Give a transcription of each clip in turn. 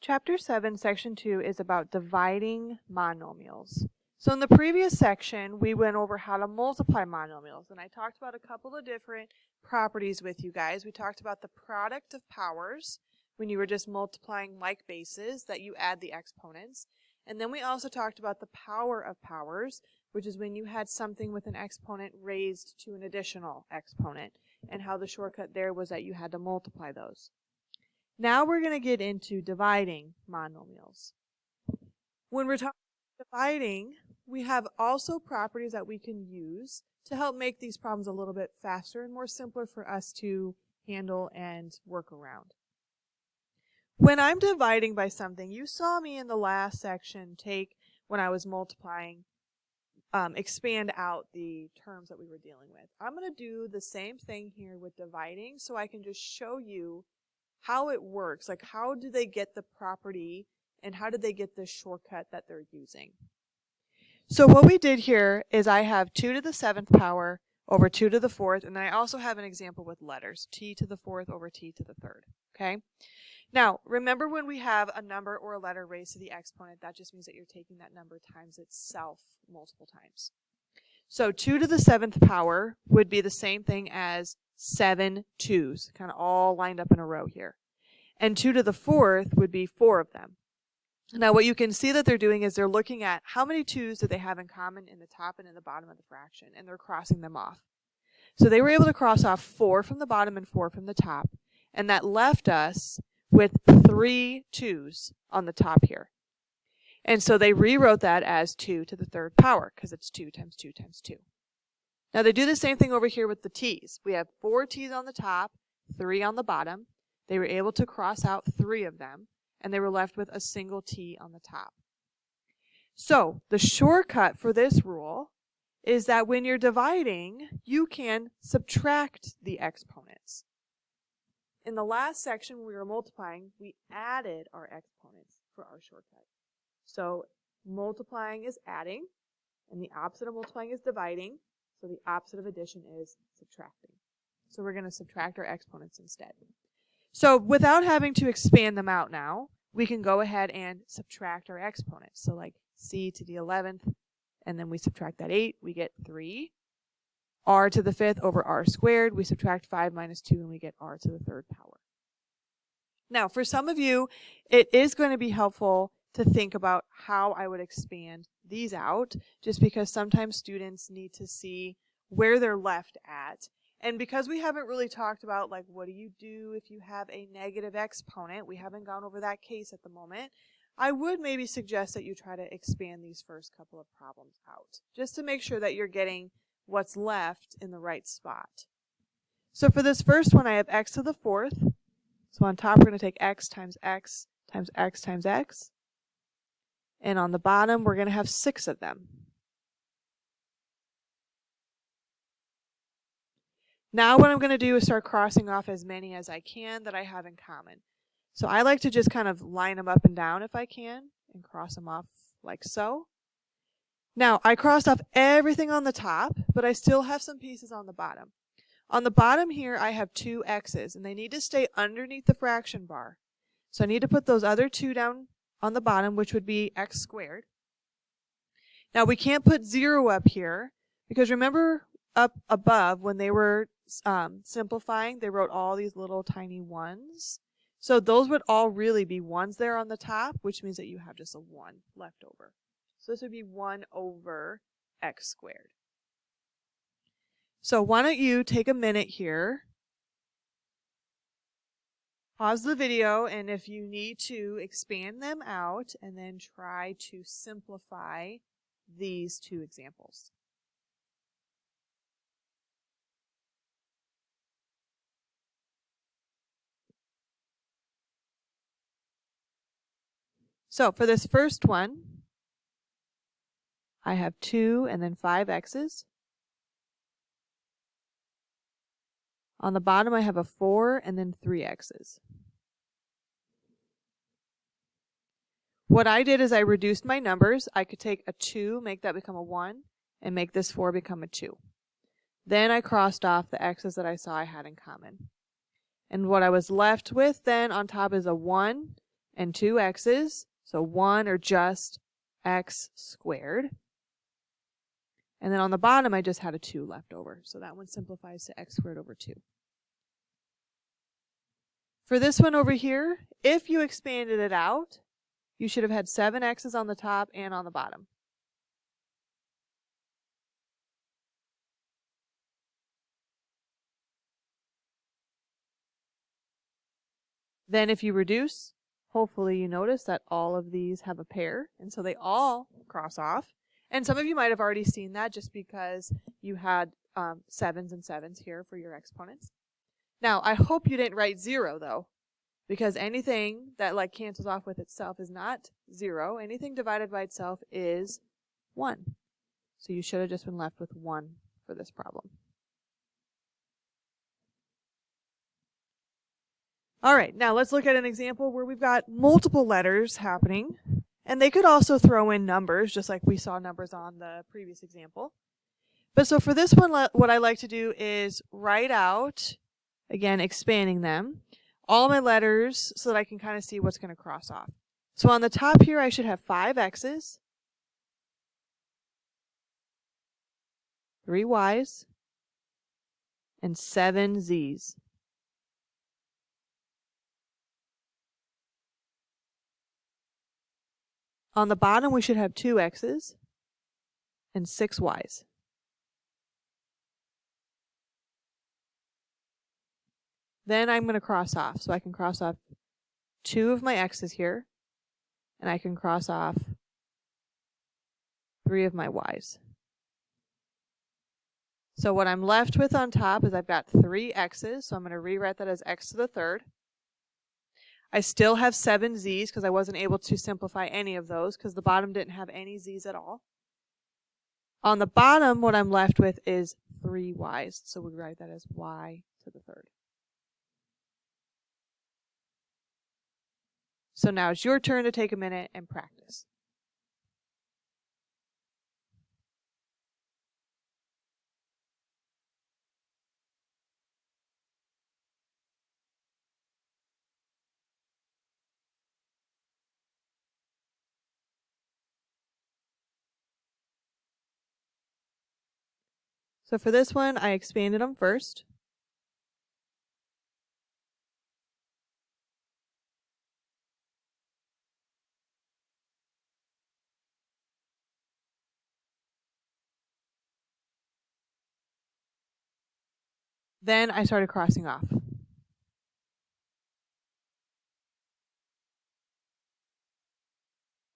Chapter 7, Section 2 is about dividing monomials. So in the previous section, we went over how to multiply monomials, and I talked about a couple of different properties with you guys. We talked about the product of powers, when you were just multiplying like bases, that you add the exponents. And then we also talked about the power of powers, which is when you had something with an exponent raised to an additional exponent, and how the shortcut there was that you had to multiply those. Now we're going to get into dividing monomials. When we're talking about dividing, we have also properties that we can use to help make these problems a little bit faster and more simpler for us to handle and work around. When I'm dividing by something, you saw me in the last section when I was multiplying, expand out the terms that we were dealing with. I'm going to do the same thing here with dividing so I can just show you how it works, like how do they get the property and how did they get the shortcut that they're using. So what we did here is I have 2 to the 7th power over 2 to the 4th, and then I also have an example with letters, t to the 4th over t to the 3rd, okay? Now, remember when we have a number or a letter raised to the exponent, that just means that you're taking that number times itself multiple times. So 2 to the 7th power would be the same thing as 7 2's, kind of all lined up in a row here. And 2 to the 4th would be 4 of them. Now what you can see that they're doing is they're looking at how many 2's do they have in common in the top and in the bottom of the fraction, and they're crossing them off. So they were able to cross off 4 from the bottom and 4 from the top, and that left us with 3 2's on the top here. And so they rewrote that as 2 to the 3rd power, because it's 2 times 2 times 2. Now they do the same thing over here with the t's. We have 4 t's on the top, 3 on the bottom. They were able to cross out 3 of them, and they were left with a single t on the top. So the shortcut for this rule is that when you're dividing, you can subtract the exponents. In the last section when we were multiplying, we added our exponents for our shortcut. So multiplying is adding, and the opposite of multiplying is dividing. So the opposite of addition is subtracting. So we're going to subtract our exponents instead. So without having to expand them out now, we can go ahead and subtract our exponents. So like c to the 11th, and then we subtract that 8, we get 3. R to the 5th over r squared, we subtract 5 minus 2, and we get r to the 3rd power. Now, for some of you, it is going to be helpful to think about how I would expand these out, just because sometimes students need to see where they're left at. And because we haven't really talked about, like, what do you do if you have a negative exponent, we haven't gone over that case at the moment, I would maybe suggest that you try to expand these first couple of problems out, just to make sure that you're getting what's left in the right spot. So for this first one, I have x to the 4th. So on top, we're going to take x times x times x times x. And on the bottom, we're going to have 6 of them. Now what I'm going to do is start crossing off as many as I can that I have in common. So I like to just kind of line them up and down if I can and cross them off like so. Now I crossed off everything on the top, but I still have some pieces on the bottom. On the bottom here I have 2 x's, and they need to stay underneath the fraction bar. So I need to put those other 2 down on the bottom, which would be x squared. Now we can't put 0 up here, because remember up above when they were simplifying, they wrote all these little tiny 1's. So those would all really be 1's there on the top, which means that you have just a 1 left over. So this would be 1 over x squared. So why don't you take a minute here, pause the video, and if you need to, expand them out and then try to simplify these 2 examples. So for this first one, I have 2 and then 5 x's. On the bottom, I have a 4 and then 3 x's. What I did is I reduced my numbers. I could take a 2, make that become a 1, and make this 4 become a 2. Then I crossed off the x's that I saw I had in common. And what I was left with then on top is a 1 and 2 x's, so 1 or just x squared. And then on the bottom, I just had a 2 left over, so that one simplifies to x squared over 2. For this one over here, if you expanded it out, you should have had 7 x's on the top and on the bottom. Then if you reduce, hopefully you notice that all of these have a pair, and so they all cross off. And some of you might have already seen that just because you had 7s and 7s here for your exponents. Now, I hope you didn't write 0 though, because anything that like cancels off with itself is not 0. Anything divided by itself is 1. So you should have just been left with 1 for this problem. All right, now let's look at an example where we've got multiple letters happening, and they could also throw in numbers, just like we saw numbers on the previous example. But so for this one, what I like to do is write out, again, expanding them, all my letters so that I can kind of see what's going to cross off. So on the top here, I should have 5 x's, 3 y's, and 7 z's. On the bottom, we should have 2 x's and 6 y's. Then I'm going to cross off. So I can cross off 2 of my x's here, and I can cross off 3 of my y's. So what I'm left with on top is I've got 3 x's, so I'm going to rewrite that as x to the third. I still have 7 z's because I wasn't able to simplify any of those because the bottom didn't have any z's at all. On the bottom, what I'm left with is 3 y's, so we write that as y to the third. So now it's your turn to take a minute and practice. So for this one, I expanded them first. Then I started crossing off.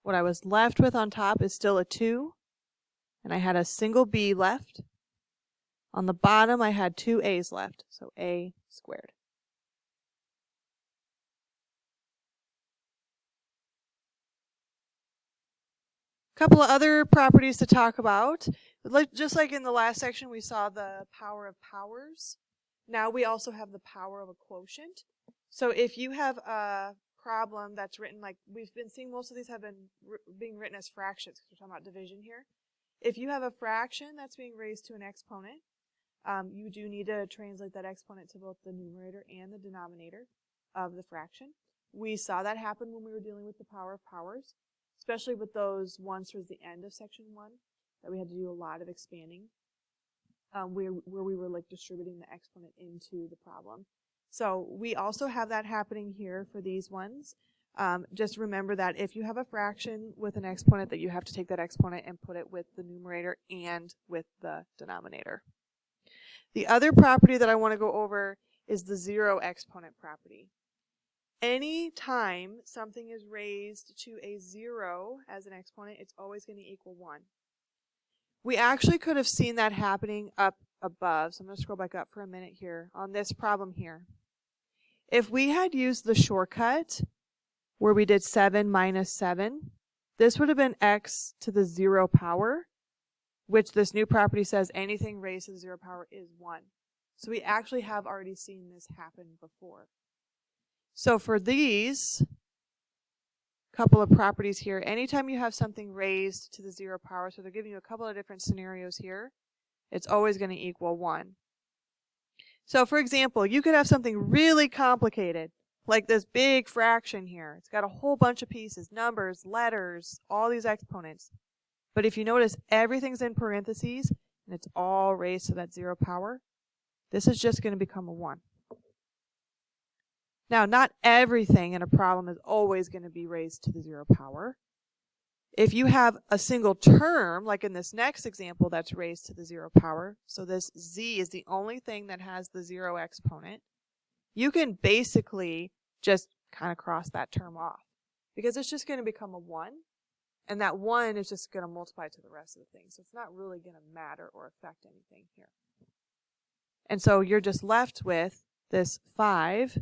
What I was left with on top is still a 2, and I had a single b left. On the bottom, I had 2 a's left, so a squared. A couple of other properties to talk about. Just like in the last section, we saw the power of powers. Now we also have the power of a quotient. So if you have a problem that's written like, we've been seeing most of these have been being written as fractions because we're talking about division here. If you have a fraction that's being raised to an exponent, you do need to translate that exponent to both the numerator and the denominator of the fraction. We saw that happen when we were dealing with the power of powers, especially with those ones towards the end of section 1 that we had to do a lot of expanding, where we were like distributing the exponent into the problem. So we also have that happening here for these ones. Just remember that if you have a fraction with an exponent, that you have to take that exponent and put it with the numerator and with the denominator. The other property that I want to go over is the 0 exponent property. Any time something is raised to a 0 as an exponent, it's always going to equal 1. We actually could have seen that happening up above, so I'm going to scroll back up for a minute here on this problem here. If we had used the shortcut where we did 7 minus 7, this would have been x to the 0 power, which this new property says anything raised to the 0 power is 1. So we actually have already seen this happen before. So for these couple of properties here, anytime you have something raised to the 0 power, so they're giving you a couple of different scenarios here, it's always going to equal 1. So for example, you could have something really complicated, like this big fraction here. It's got a whole bunch of pieces, numbers, letters, all these exponents. But if you notice, everything's in parentheses, and it's all raised to that 0 power. This is just going to become a 1. Now, not everything in a problem is always going to be raised to the 0 power. If you have a single term, like in this next example, that's raised to the 0 power, so this z is the only thing that has the 0 exponent, you can basically just kind of cross that term off because it's just going to become a 1, and that 1 is just going to multiply to the rest of the thing, so it's not really going to matter or affect anything here. And so you're just left with this 5x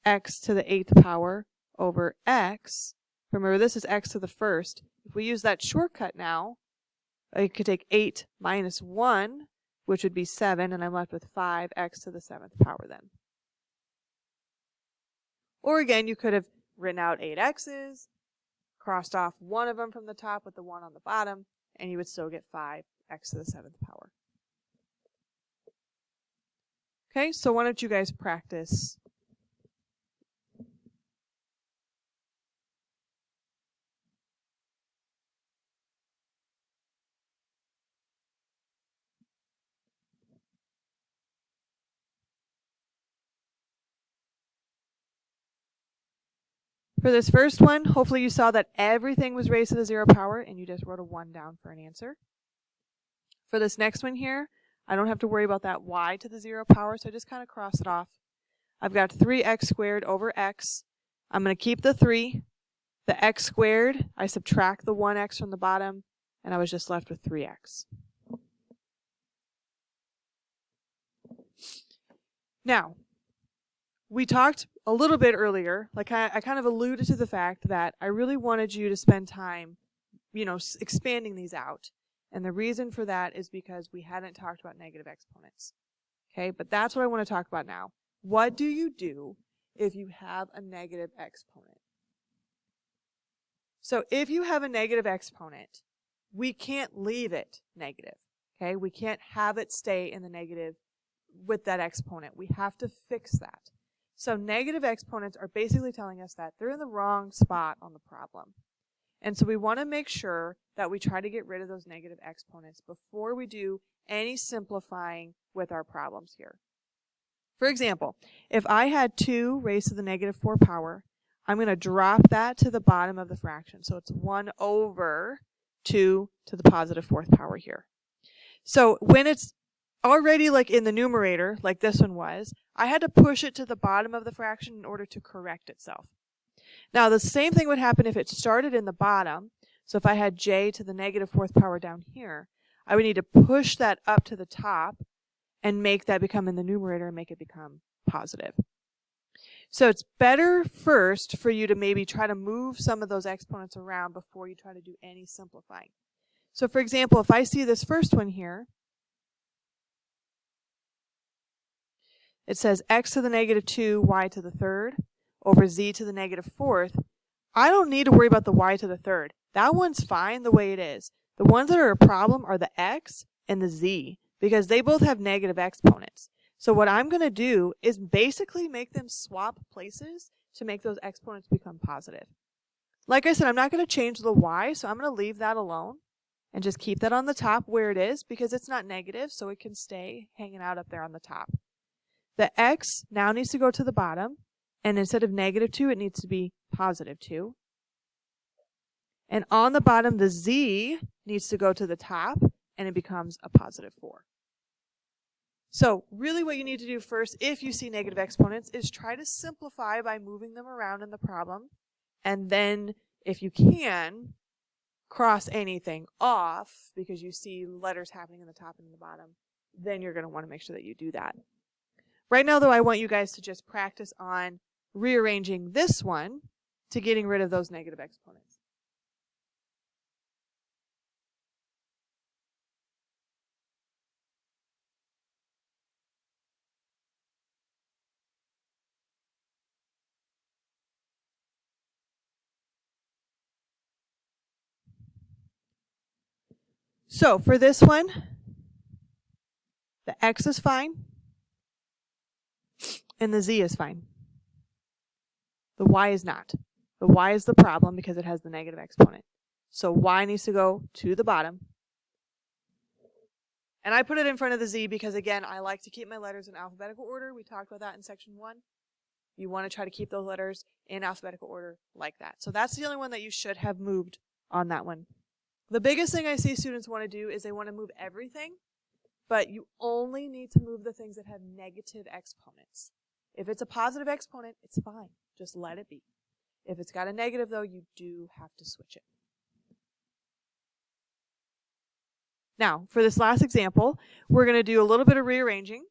to the 8th power over x. Remember, this is x to the first. If we use that shortcut now, I could take 8 minus 1, which would be 7, and I'm left with 5x to the 7th power then. Or again, you could have written out 8 x's, crossed off one of them from the top with the 1 on the bottom, and you would still get 5x to the 7th power. Okay, so why don't you guys practice? For this first one, hopefully you saw that everything was raised to the 0 power and you just wrote a 1 down for an answer. For this next one here, I don't have to worry about that y to the 0 power, so I just kind of cross it off. I've got 3x squared over x. I'm going to keep the 3. The x squared, I subtract the 1x from the bottom, and I was just left with 3x. Now, we talked a little bit earlier, like I kind of alluded to the fact that I really wanted you to spend time, expanding these out. And the reason for that is because we hadn't talked about negative exponents. Okay, but that's what I want to talk about now. What do you do if you have a negative exponent? So if you have a negative exponent, we can't leave it negative. Okay, we can't have it stay in the negative with that exponent. We have to fix that. So negative exponents are basically telling us that they're in the wrong spot on the problem. And so we want to make sure that we try to get rid of those negative exponents before we do any simplifying with our problems here. For example, if I had 2 raised to the negative 4 power, I'm going to drop that to the bottom of the fraction. So it's 1 over 2 to the positive 4th power here. So when it's already like in the numerator, like this one was, I had to push it to the bottom of the fraction in order to correct itself. Now the same thing would happen if it started in the bottom. So if I had j to the negative 4th power down here, I would need to push that up to the top and make that become in the numerator and make it become positive. So it's better first for you to maybe try to move some of those exponents around before you try to do any simplifying. So for example, if I see this first one here, it says x to the negative 2, y to the 3rd, over z to the negative 4th. I don't need to worry about the y to the 3rd. That one's fine the way it is. The ones that are a problem are the x and the z, because they both have negative exponents. So what I'm going to do is basically make them swap places to make those exponents become positive. Like I said, I'm not going to change the y, so I'm going to leave that alone and just keep that on the top where it is because it's not negative, so it can stay hanging out up there on the top. The x now needs to go to the bottom, and instead of negative 2, it needs to be positive 2. And on the bottom, the z needs to go to the top, and it becomes a positive 4. So really what you need to do first, if you see negative exponents, is try to simplify by moving them around in the problem. And then, if you can, cross anything off because you see letters happening in the top and in the bottom, then you're going to want to make sure that you do that. Right now, though, I want you guys to just practice on rearranging this one to getting rid of those negative exponents. So for this one, the x is fine, and the z is fine. The y is not. The y is the problem because it has the negative exponent. So y needs to go to the bottom. And I put it in front of the z because, again, I like to keep my letters in alphabetical order. We talked about that in section 1. You want to try to keep those letters in alphabetical order like that. So that's the only one that you should have moved on that one. The biggest thing I see students want to do is they want to move everything, but you only need to move the things that have negative exponents. If it's a positive exponent, it's fine. Just let it be. If it's got a negative, though, you do have to switch it. Now, for this last example, we're going to do a little bit of rearranging,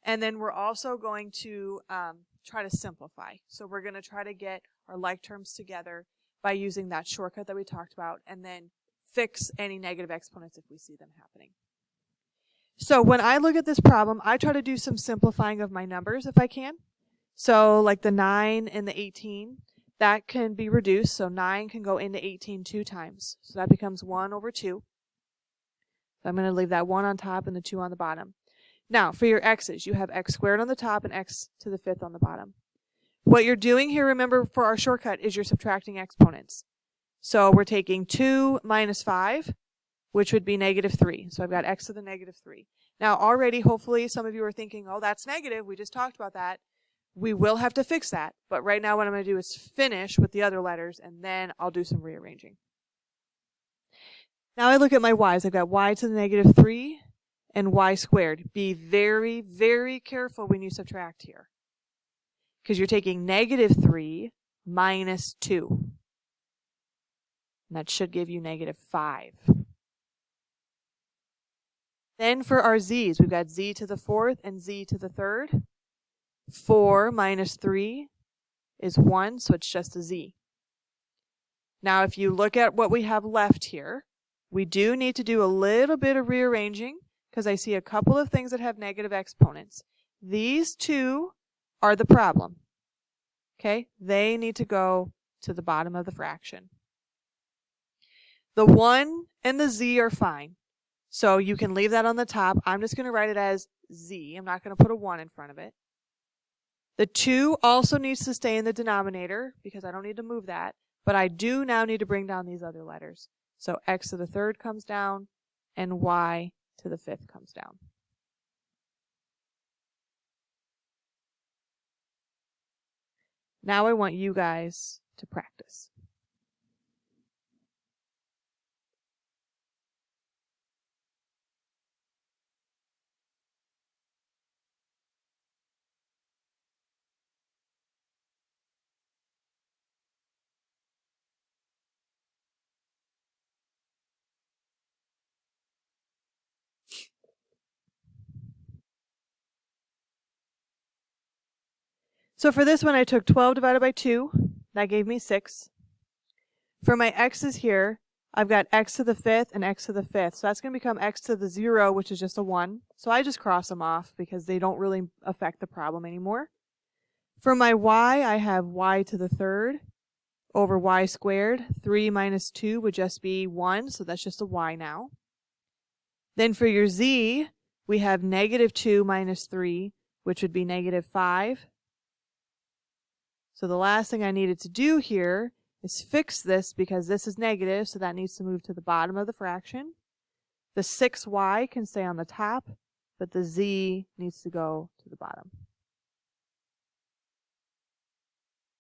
and then we're also going to try to simplify. So we're going to try to get our like terms together by using that shortcut that we talked about, and then fix any negative exponents if we see them happening. So when I look at this problem, I try to do some simplifying of my numbers if I can. So like the 9 and the 18, that can be reduced. So 9 can go into 18 2 times. So that becomes 1 over 2. So I'm going to leave that 1 on top and the 2 on the bottom. Now, for your x's, you have x squared on the top and x to the 5th on the bottom. What you're doing here, remember, for our shortcut is you're subtracting exponents. So we're taking 2 minus 5, which would be negative 3. So I've got x to the negative 3. Now, already, hopefully, some of you are thinking, oh, that's negative. We just talked about that. We will have to fix that. But right now, what I'm going to do is finish with the other letters, and then I'll do some rearranging. Now I look at my y's. I've got y to the negative 3 and y squared. Be very, very careful when you subtract here, because you're taking negative 3 minus 2. And that should give you negative 5. Then for our z's, we've got z to the 4th and z to the 3rd. 4 minus 3 is 1, so it's just a z. Now if you look at what we have left here, we do need to do a little bit of rearranging because I see a couple of things that have negative exponents. These two are the problem. Okay? They need to go to the bottom of the fraction. The 1 and the z are fine. So you can leave that on the top. I'm just going to write it as z. I'm not going to put a 1 in front of it. The 2 also needs to stay in the denominator because I don't need to move that. But I do now need to bring down these other letters. So x to the 3rd comes down, and y to the 5th comes down. Now I want you guys to practice. So for this one, I took 12 divided by 2. That gave me 6. For my x's here, I've got x to the 5th and x to the 5th. So that's going to become x to the 0, which is just a 1. So I just cross them off because they don't really affect the problem anymore. For my y, I have y to the 3rd over y squared. 3 minus 2 would just be 1, so that's just a y now. Then for your z, we have negative 2 minus 3, which would be negative 5. So the last thing I needed to do here is fix this because this is negative, so that needs to move to the bottom of the fraction. The 6y can stay on the top, but the z needs to go to the bottom.